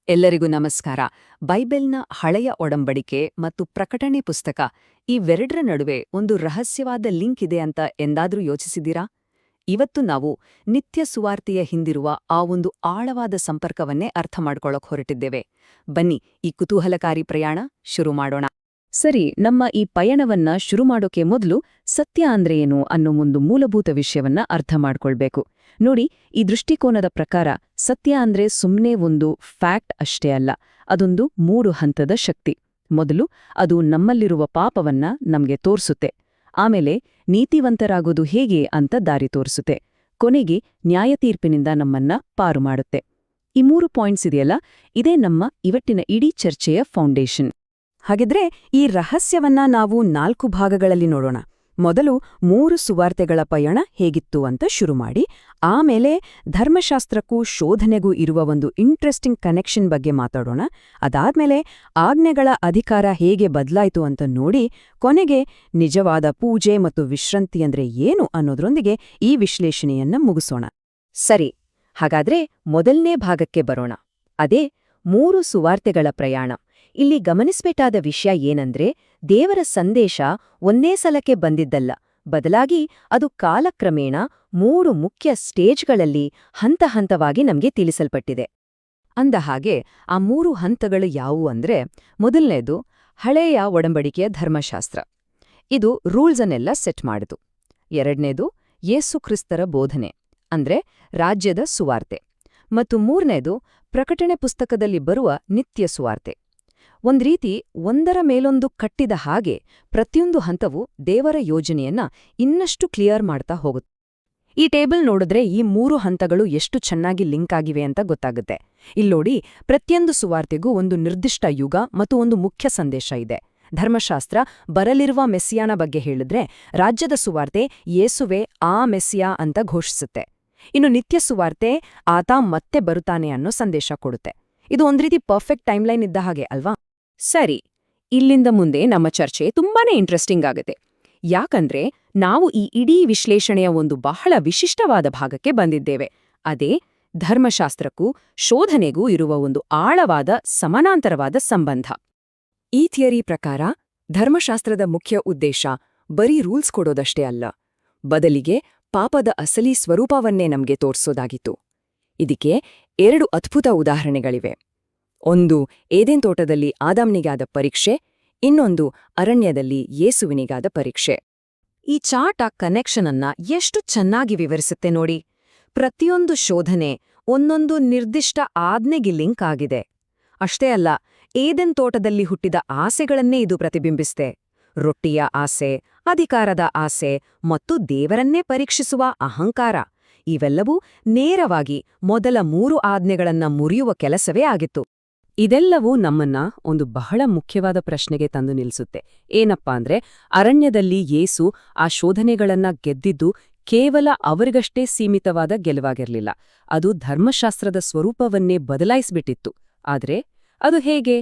ಎಲ್ಲರಿಗೂ ನಮಸ್ಕಾರ. ಬೈಬೆಲ್ನ ಹಳೆಯ ಒಡಂಬಡಿಕೆ ಮತ್ತು ಪ್ರಕಟಣೆ ಪುಸ್ತಕ ಇವೆರಡರ ನಡುವೆ ಒಂದು ರಹಸ್ಯವಾದ ಲಿಂಕ್ ಇದೆ ಅಂತ ಎಂದಾದ್ರೂ ಯೋಚಿಸಿದ್ದೀರಾ? ಇವತ್ತು ನಾವು ನಿತ್ಯ ಸುವಾರ್ತೆಯ ಹಿಂದಿರುವ ಆ ಒಂದು ಆಳವಾದ ಸಂಪರ್ಕವನ್ನೇ ಅರ್ಥ ಮಾಡ್ಕೊಳ್ಳೋಕ್ ಹೊರಟಿದ್ದೇವೆ. ಬನ್ನಿ, ಈ ಕುತೂಹಲಕಾರಿ ಪ್ರಯಾಣ ಶುರು ಮಾಡೋಣ. ಸರಿ, ನಮ್ಮ ಈ ಪಯಣವನ್ನ ಶುರು ಮಾಡೋಕೆ ಮೊದಲು ಸತ್ಯ ಅಂದ್ರೆ ಏನು ಅನ್ನೋ ಒಂದು ಮೂಲಭೂತ ವಿಷಯವನ್ನ ಅರ್ಥ ಮಾಡ್ಕೊಳ್ಬೇಕು. ನೋಡಿ, ಈ ದೃಷ್ಟಿಕೋನದ ಪ್ರಕಾರ ಸತ್ಯ ಅಂದ್ರೆ ಸುಮ್ಮನೆ ಒಂದು ಫ್ಯಾಕ್ಟ್ ಅಷ್ಟೇ ಅಲ್ಲ, ಅದೊಂದು 3 ಹಂತದ ಶಕ್ತಿ. ಮೊದಲು ಅದು ನಮ್ಮಲ್ಲಿರುವ ಪಾಪವನ್ನ ನಮ್ಗೆ ತೋರ್ಸುತ್ತೆ. ಆಮೇಲೆ ನೀತಿವಂತರಾಗೋದು ಹೇಗೆ ಅಂತ ದಾರಿ ತೋರಿಸುತ್ತೆ. ಕೊನೆಗೆ ನ್ಯಾಯತೀರ್ಪಿನಿಂದ ನಮ್ಮನ್ನ ಪಾರು ಮಾಡುತ್ತೆ. ಈ 3 ಪಾಯಿಂಟ್ಸ್ ಇದೆಯಲ್ಲ, ಇದೇ ನಮ್ಮ ಇವತ್ತಿನ ಇಡೀ ಚರ್ಚೆಯ ಫೌಂಡೇಶನ್. ಹಾಗಿದ್ರೆ ಈ ರಹಸ್ಯವನ್ನ ನಾವು 4 ಭಾಗಗಳಲ್ಲಿ ನೋಡೋಣ. ಮೊದಲು 3 ಸುವಾರ್ತೆಗಳ ಪಯಣ ಹೇಗಿತ್ತು ಅಂತ ಶುರು ಮಾಡಿ, ಆಮೇಲೆ ಧರ್ಮಶಾಸ್ತ್ರಕ್ಕೂ ಶೋಧನೆಗೂ ಇರುವ ಒಂದು ಇಂಟ್ರೆಸ್ಟಿಂಗ್ ಕನೆಕ್ಷನ್ ಬಗ್ಗೆ ಮಾತಾಡೋಣ. ಅದಾದ್ಮೇಲೆ ಆಜ್ಞೆಗಳ ಅಧಿಕಾರ ಹೇಗೆ ಬದಲಾಯಿತು ಅಂತ ನೋಡಿ, ಕೊನೆಗೆ ನಿಜವಾದ ಪೂಜೆ ಮತ್ತು ವಿಶ್ರಾಂತಿ ಅಂದ್ರೆ ಏನು ಅನ್ನೋದ್ರೊಂದಿಗೆ ಈ ವಿಶ್ಲೇಷಣೆಯನ್ನ ಮುಗಿಸೋಣ. ಸರಿ, ಹಾಗಾದ್ರೆ ಮೊದಲನೇ ಭಾಗಕ್ಕೆ ಬರೋಣ. ಅದೇ 3 ಸುವಾರ್ತೆಗಳ ಪ್ರಯಾಣ. ಇಲ್ಲಿ ಗಮನಿಸಬೇಕಾದ ವಿಷಯ ಏನಂದ್ರೆ, ದೇವರ ಸಂದೇಶ ಒಂದೇ ಸಲಕ್ಕೆ ಬಂದಿದ್ದಲ್ಲ, ಬದಲಾಗಿ ಅದು ಕಾಲಕ್ರಮೇಣ 3 ಮುಖ್ಯ ಸ್ಟೇಜ್ಗಳಲ್ಲಿ ಹಂತ ಹಂತವಾಗಿ ನಮ್ಗೆ ತಿಳಿಸಲ್ಪಟ್ಟಿದೆ. ಅಂದ ಹಾಗೆ ಆ 3 ಹಂತಗಳು ಯಾವುವು ಅಂದ್ರೆ, ಮೊದಲನೇದು ಹಳೆಯ ಒಡಂಬಡಿಕೆಯ ಧರ್ಮಶಾಸ್ತ್ರ. ಇದು ರೂಲ್ಸನ್ನೆಲ್ಲ ಸೆಟ್ ಮಾಡಿತು. ಎರಡನೇದು ಯೇಸುಕ್ರಿಸ್ತರ ಬೋಧನೆ ಅಂದ್ರೆ ರಾಜ್ಯದ ಸುವಾರ್ತೆ. ಮತ್ತು ಮೂರನೇದು ಪ್ರಕಟಣೆ ಪುಸ್ತಕದಲ್ಲಿ ಬರುವ ನಿತ್ಯ ಸುವಾರ್ತೆ. ಒಂದ್ರೀತಿ ಒಂದರ ಮೇಲೊಂದು ಕಟ್ಟಿದ ಹಾಗೆ ಪ್ರತಿಯೊಂದು ಹಂತವು ದೇವರ ಯೋಜನೆಯನ್ನ ಇನ್ನಷ್ಟು ಕ್ಲಿಯರ್ ಮಾಡ್ತಾ ಹೋಗುತ್ತೆ. ಈ ಟೇಬಲ್ ನೋಡಿದ್ರೆ ಈ 3 ಹಂತಗಳು ಎಷ್ಟು ಚೆನ್ನಾಗಿ ಲಿಂಕ್ ಆಗಿವೆ ಅಂತ ಗೊತ್ತಾಗುತ್ತೆ. ಇಲ್ಲೋಡಿ, ಪ್ರತಿಯೊಂದು ಸುವಾರ್ತೆಗೂ ಒಂದು ನಿರ್ದಿಷ್ಟ ಯುಗ ಮತ್ತು ಒಂದು ಮುಖ್ಯ ಸಂದೇಶ ಇದೆ. ಧರ್ಮಶಾಸ್ತ್ರ ಬರಲಿರುವ ಮೆಸ್ಸಿಯಾನ ಬಗ್ಗೆ ಹೇಳಿದ್ರೆ, ರಾಜ್ಯದ ಸುವಾರ್ತೆ ಯೇಸುವೆ ಆ ಮೆಸ್ಸಿಯಾ ಅಂತ ಘೋಷಿಸುತ್ತೆ. ಇನ್ನು ನಿತ್ಯ ಸುವಾರ್ತೆ ಆತ ಮತ್ತೆ ಬರುತ್ತಾನೆ ಅನ್ನೋ ಸಂದೇಶ ಕೊಡುತ್ತೆ. ಇದು ಒಂದ್ರೀತಿ ಪರ್ಫೆಕ್ಟ್ ಟೈಮ್ಲೈನ್ ಇದ್ದ ಹಾಗೆ ಅಲ್ವಾ? ಸರಿ, ಇಲ್ಲಿಂದ ಮುಂದೆ ನಮ್ಮ ಚರ್ಚೆ ತುಂಬಾನೇ ಇಂಟ್ರೆಸ್ಟಿಂಗ್ ಆಗುತ್ತೆ. ಯಾಕಂದ್ರೆ ನಾವು ಈ ಇಡೀ ವಿಶ್ಲೇಷಣೆಯ ಒಂದು ಬಹಳ ವಿಶಿಷ್ಟವಾದ ಭಾಗಕ್ಕೆ ಬಂದಿದ್ದೇವೆ. ಅದೇ ಧರ್ಮಶಾಸ್ತ್ರಕ್ಕೂ ಶೋಧನೆಗೂ ಇರುವ ಒಂದು ಆಳವಾದ ಸಮಾನಾಂತರವಾದ ಸಂಬಂಧ. ಈ ಥಿಯರಿ ಪ್ರಕಾರ ಧರ್ಮಶಾಸ್ತ್ರದ ಮುಖ್ಯ ಉದ್ದೇಶ ಬರೀ ರೂಲ್ಸ್ ಕೊಡೋದಷ್ಟೇ ಅಲ್ಲ, ಬದಲಿಗೆ ಪಾಪದ ಅಸಲಿ ಸ್ವರೂಪವನ್ನೇ ನಮ್ಗೆ ತೋರ್ಸೋದಾಗಿತ್ತು. ಇದಕ್ಕೆ 2 ಅದ್ಭುತ ಉದಾಹರಣೆಗಳಿವೆ. ಒಂದು ಏದೆನ್ ತೋಟದಲ್ಲಿ ಆದಾಮ್ನಿಗಾದ ಪರೀಕ್ಷೆ, ಇನ್ನೊಂದು ಅರಣ್ಯದಲ್ಲಿ ಯೇಸುವಿನಿಗಾದ ಪರೀಕ್ಷೆ. ಈ ಚಾರ್ಟ್ ಆ ಕನೆಕ್ಷನ್ ಅನ್ನ ಎಷ್ಟು ಚೆನ್ನಾಗಿ ವಿವರಿಸುತ್ತೆ ನೋಡಿ. ಪ್ರತಿಯೊಂದು ಶೋಧನೆ ಒಂದೊಂದು ನಿರ್ದಿಷ್ಟ ಆಜ್ಞೆಗೆ ಲಿಂಕ್ ಆಗಿದೆ. ಅಷ್ಟೇ ಅಲ್ಲ, ಏದೆನ್ ತೋಟದಲ್ಲಿ ಹುಟ್ಟಿದ ಆಸೆಗಳನ್ನೇ ಇದು ಪ್ರತಿಬಿಂಬಿಸ್ತೆ. ರೊಟ್ಟಿಯ ಆಸೆ, ಅಧಿಕಾರದ ಆಸೆ ಮತ್ತು ದೇವರನ್ನೇ ಪರೀಕ್ಷಿಸುವ ಅಹಂಕಾರ. ಇವೆಲ್ಲವೂ ನೇರವಾಗಿ ಮೊದಲ 3 ಆಜ್ಞೆಗಳನ್ನ ಮುರಿಯುವ ಕೆಲಸವೇ ಆಗಿತ್ತು. ಇದೆಲ್ಲವೂ ನಮ್ಮನ್ನ ಒಂದು ಬಹಳ ಮುಖ್ಯವಾದ ಪ್ರಶ್ನೆಗೆ ತಂದು ನಿಲ್ಲಿಸುತ್ತೆ. ಏನಪ್ಪಾ ಅಂದ್ರೆ, ಅರಣ್ಯದಲ್ಲಿ ಯೇಸು ಆ ಶೋಧನೆಗಳನ್ನ ಗೆದ್ದಿದ್ದು ಕೇವಲ ಅವರಿಗಷ್ಟೇ ಸೀಮಿತವಾದ ಗೆಲುವಾಗಿರ್ಲಿಲ್ಲ, ಅದು ಧರ್ಮಶಾಸ್ತ್ರದ ಸ್ವರೂಪವನ್ನೇ ಬದಲಾಯಿಸ್ಬಿಟ್ಟಿತ್ತು. ಆದ್ರೆ ಅದು ಹೇಗೆ?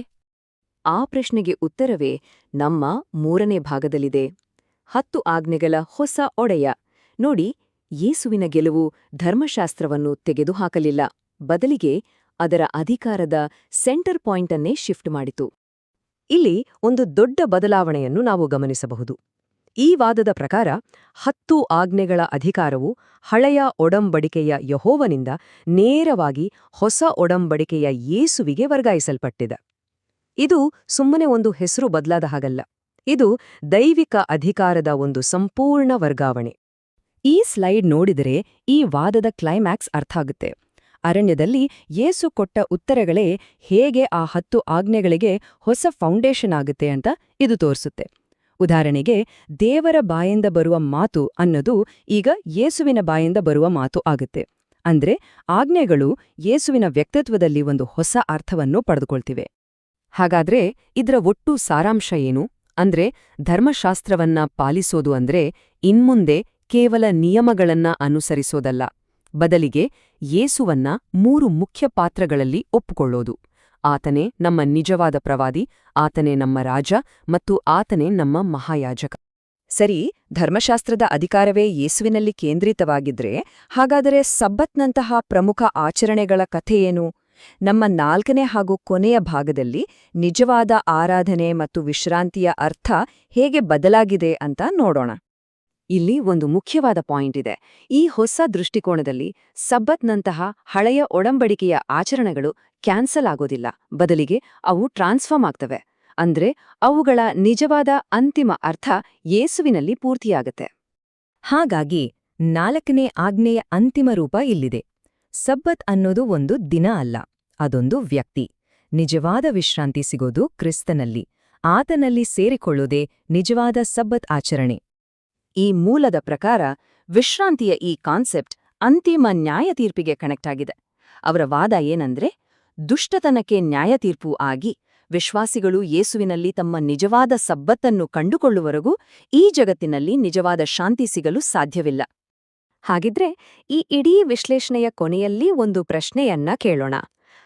ಆ ಪ್ರಶ್ನೆಗೆ ಉತ್ತರವೇ ನಮ್ಮ 3ನೇ ಭಾಗದಲ್ಲಿದೆ. 10 ಆಜ್ಞೆಗಳ ಹೊಸ ಒಡೆಯ. ನೋಡಿ, ಯೇಸುವಿನ ಗೆಲುವು ಧರ್ಮಶಾಸ್ತ್ರವನ್ನು ತೆಗೆದುಹಾಕಲಿಲ್ಲ, ಬದಲಿಗೆ ಅದರ ಅಧಿಕಾರದ ಸೆಂಟರ್ ಪಾಯಿಂಟನ್ನೇ ಶಿಫ್ಟ್ ಮಾಡಿತು. ಇಲ್ಲಿ ಒಂದು ದೊಡ್ಡ ಬದಲಾವಣೆಯನ್ನು ನಾವು ಗಮನಿಸಬಹುದು. ಈ ವಾದದ ಪ್ರಕಾರ 10 ಆಜ್ಞೆಗಳ ಅಧಿಕಾರವು ಹಳೆಯ ಒಡಂಬಡಿಕೆಯ ಯೆಹೋವನಿಂದ ನೇರವಾಗಿ ಹೊಸ ಒಡಂಬಡಿಕೆಯ ಯೇಸುವಿಗೆ ವರ್ಗಾಯಿಸಲ್ಪಟ್ಟಿದೆ. ಇದು ಸುಮ್ಮನೆ ಒಂದು ಹೆಸರು ಬದಲಾದ ಹಾಗಲ್ಲ, ಇದು ದೈವಿಕ ಅಧಿಕಾರದ ಒಂದು ಸಂಪೂರ್ಣ ವರ್ಗಾವಣೆ. ಈ ಸ್ಲೈಡ್ ನೋಡಿದರೆ ಈ ವಾದದ ಕ್ಲೈಮ್ಯಾಕ್ಸ್ ಅರ್ಥ ಆಗುತ್ತೆ. ಅರಣ್ಯದಲ್ಲಿ ಯೇಸು ಕೊಟ್ಟ ಉತ್ತರಗಳೇ ಹೇಗೆ ಆ 10 ಆಜ್ಞೆಗಳಿಗೆ ಹೊಸ ಫೌಂಡೇಶನ್ ಆಗುತ್ತೆ ಅಂತ ಇದು ತೋರಿಸುತ್ತೆ. ಉದಾಹರಣೆಗೆ, ದೇವರ ಬಾಯಿಂದ ಬರುವ ಮಾತು ಅನ್ನೋದು ಈಗ ಯೇಸುವಿನ ಬಾಯಿಂದ ಬರುವ ಮಾತು ಆಗುತ್ತೆ. ಅಂದ್ರೆ ಆಜ್ಞೆಗಳು ಯೇಸುವಿನ ವ್ಯಕ್ತಿತ್ವದಲ್ಲಿ ಒಂದು ಹೊಸ ಅರ್ಥವನ್ನು ಪಡೆದುಕೊಳ್ತಿವೆ. ಹಾಗಾದ್ರೆ ಇದರ ಒಟ್ಟು ಸಾರಾಂಶ ಏನು? ಅಂದ್ರೆ ಧರ್ಮಶಾಸ್ತ್ರವನ್ನ ಪಾಲಿಸೋದು ಅಂದ್ರೆ ಇನ್ಮುಂದೆ ಕೇವಲ ನಿಯಮಗಳನ್ನ ಅನುಸರಿಸೋದಲ್ಲ, ಬದಲಿಗೆ ಯೇಸುವನ್ನ 3 ಮುಖ್ಯ ಪಾತ್ರಗಳಲ್ಲಿ ಒಪ್ಪಿಕೊಳ್ಳೋದು. ಆತನೇ ನಮ್ಮ ನಿಜವಾದ ಪ್ರವಾದಿ, ಆತನೇ ನಮ್ಮ ರಾಜ ಮತ್ತು ಆತನೇ ನಮ್ಮ ಮಹಾಯಾಜಕ. ಸರಿ, ಧರ್ಮಶಾಸ್ತ್ರದ ಅಧಿಕಾರವೇ ಯೇಸುವಿನಲ್ಲಿ ಕೇಂದ್ರಿತವಾಗಿದ್ರೆ, ಹಾಗಾದರೆ ಸಬ್ಬತ್ನಂತಹ ಪ್ರಮುಖ ಆಚರಣೆಗಳ ಕಥೆಯೇನು? ನಮ್ಮ 4ನೇ ಹಾಗೂ ಕೊನೆಯ ಭಾಗದಲ್ಲಿ ನಿಜವಾದ ಆರಾಧನೆ ಮತ್ತು ವಿಶ್ರಾಂತಿಯ ಅರ್ಥ ಹೇಗೆ ಬದಲಾಗಿದೆ ಅಂತ ನೋಡೋಣ. ಇಲ್ಲಿ ಒಂದು ಮುಖ್ಯವಾದ ಪಾಯಿಂಟ್ ಇದೆ. ಈ ಹೊಸ ದೃಷ್ಟಿಕೋನದಲ್ಲಿ ಸಬ್ಬತ್ನಂತಹ ಹಳೆಯ ಒಡಂಬಡಿಕೆಯ ಆಚರಣೆಗಳು ಕ್ಯಾನ್ಸಲ್ ಆಗೋದಿಲ್ಲ, ಬದಲಿಗೆ ಅವು ಟ್ರಾನ್ಸ್ಫಾರ್ಮ್ ಆಗ್ತವೆ. ಅಂದ್ರೆ ಅವುಗಳ ನಿಜವಾದ ಅಂತಿಮ ಅರ್ಥ ಯೇಸುವಿನಲ್ಲಿ ಪೂರ್ತಿಯಾಗತ್ತೆ. ಹಾಗಾಗಿ 4ನೇ ಆಜ್ಞೆಯ ಅಂತಿಮ ರೂಪ ಇಲ್ಲಿದೆ. ಸಬ್ಬತ್ ಅನ್ನೋದು ಒಂದು ದಿನ ಅಲ್ಲ, ಅದೊಂದು ವ್ಯಕ್ತಿ. ನಿಜವಾದ ವಿಶ್ರಾಂತಿ ಸಿಗೋದು ಕ್ರಿಸ್ತನಲ್ಲಿ. ಆತನಲ್ಲಿ ಸೇರಿಕೊಳ್ಳೋದೇ ನಿಜವಾದ ಸಬ್ಬತ್ ಆಚರಣೆ. ಈ ಮೂಲದ ಪ್ರಕಾರ ವಿಶ್ರಾಂತಿಯ ಈ ಕಾನ್ಸೆಪ್ಟ್ ಅಂತಿಮ ನ್ಯಾಯತೀರ್ಪಿಗೆ ಕನೆಕ್ಟ್ ಆಗಿದೆ. ಅವರ ವಾದ ಏನಂದ್ರೆ, ದುಷ್ಟತನಕ್ಕೆ ನ್ಯಾಯತೀರ್ಪು ಆಗಿ ವಿಶ್ವಾಸಿಗಳು ಯೇಸುವಿನಲ್ಲಿ ತಮ್ಮ ನಿಜವಾದ ಸಬ್ಬತ್ತನ್ನು ಕಂಡುಕೊಳ್ಳುವವರೆಗೂ ಈ ಜಗತ್ತಿನಲ್ಲಿ ನಿಜವಾದ ಶಾಂತಿ ಸಿಗಲು ಸಾಧ್ಯವಿಲ್ಲ. ಹಾಗಿದ್ರೆ ಈ ಇಡೀ ವಿಶ್ಲೇಷಣೆಯ ಕೊನೆಯಲ್ಲಿ ಒಂದು ಪ್ರಶ್ನೆಯನ್ನ ಕೇಳೋಣ.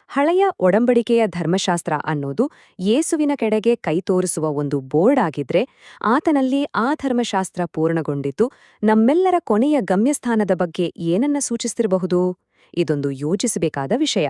ಹಳೆಯ ಒಡಂಬಡಿಕೆಯ ಧರ್ಮಶಾಸ್ತ್ರ ಅನ್ನೋದು ಯೇಸುವಿನ ಕಡೆಗೆ ಕೈ ತೋರಿಸುವ ಒಂದು ಬೋರ್ಡ್ ಆಗಿದ್ರೆ, ಆತನಲ್ಲಿ ಆ ಧರ್ಮಶಾಸ್ತ್ರ ಪೂರ್ಣಗೊಂಡಿದ್ದು ನಮ್ಮೆಲ್ಲರ ಕೊನೆಯ ಗಮ್ಯಸ್ಥಾನದ ಬಗ್ಗೆ ಏನನ್ನ ಸೂಚಿಸ್ತಿರಬಹುದು? ಇದೊಂದು ಯೋಚಿಸಬೇಕಾದ ವಿಷಯ.